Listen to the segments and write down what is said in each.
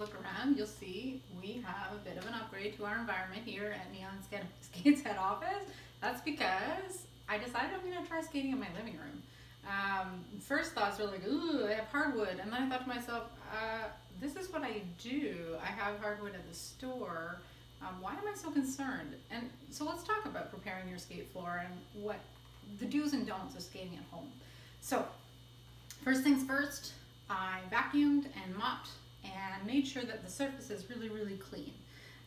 look around, you'll see we have a bit of an upgrade to our environment here at Neon Skates head office. That's because I decided I'm going to try skating in my living room. First thoughts were like, ooh, I have hardwood. And then I thought to myself, this is what I do. I have hardwood at the store. Why am I so concerned? And so let's talk about preparing your skate floor and what the do's and don'ts of skating at home. So, first things first, I vacuumed and mopped and made sure that the surface is really, really clean.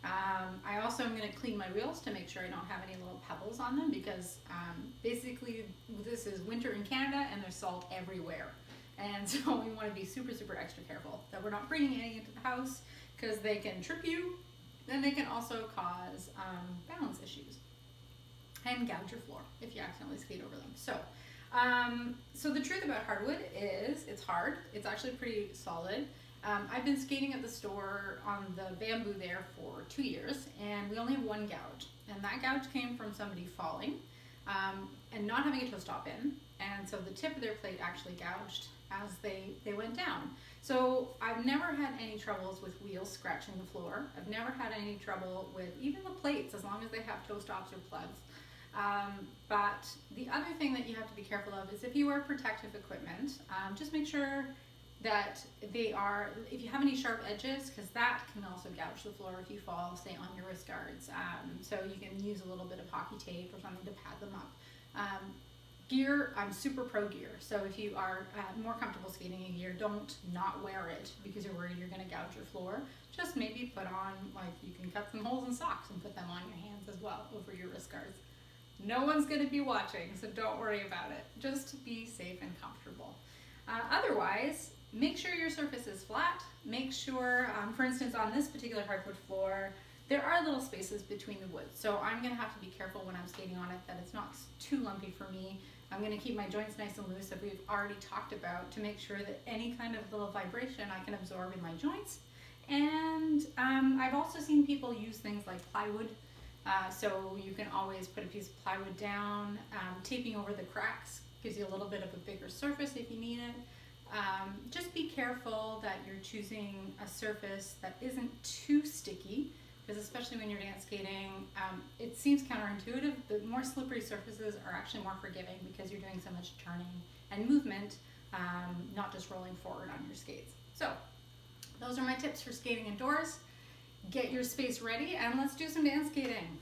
I also am going to clean my wheels to make sure I don't have any little pebbles on them because basically this is winter in Canada and there's salt everywhere. And so we want to be super, super extra careful that we're not bringing any into the house because they can trip you and they can also cause balance issues and gouge your floor if you accidentally skate over them. So the truth about hardwood is it's hard. It's actually pretty solid. I've been skating at the store on the bamboo there for 2 years, and we only have one gouge. And that gouge came from somebody falling and not having a toe stop in. And so the tip of their plate actually gouged as they went down. So I've never had any troubles with wheels scratching the floor. I've never had any trouble with even the plates as long as they have toe stops or plugs. But the other thing that you have to be careful of is if you wear protective equipment, just make sure that they are, if you have any sharp edges, because that can also gouge the floor if you fall, say on your wrist guards. So you can use a little bit of hockey tape or something to pad them up. Gear, I'm super pro gear. So if you are more comfortable skating in gear, don't not wear it because you're worried you're going to gouge your floor. Just maybe put on, like you can cut some holes in socks and put them on your hands as well over your wrist guards. No one's going to be watching, so don't worry about it. Just be safe and comfortable. Otherwise, make sure your surface is flat. Make sure, for instance, on this particular hardwood floor, there are little spaces between the wood. So I'm going to have to be careful when I'm skating on it that it's not too lumpy for me. I'm going to keep my joints nice and loose, as we've already talked about, to make sure that any kind of little vibration I can absorb in my joints. And I've also seen people use things like plywood. So you can always put a piece of plywood down. Taping over the cracks gives you a little bit of a bigger surface if you need it. Just be careful that you're choosing a surface that isn't too sticky, because especially when you're dance skating, it seems counterintuitive, but more slippery surfaces are actually more forgiving because you're doing so much turning and movement, not just rolling forward on your skates. So those are my tips for skating indoors. Get your space ready and let's do some dance skating.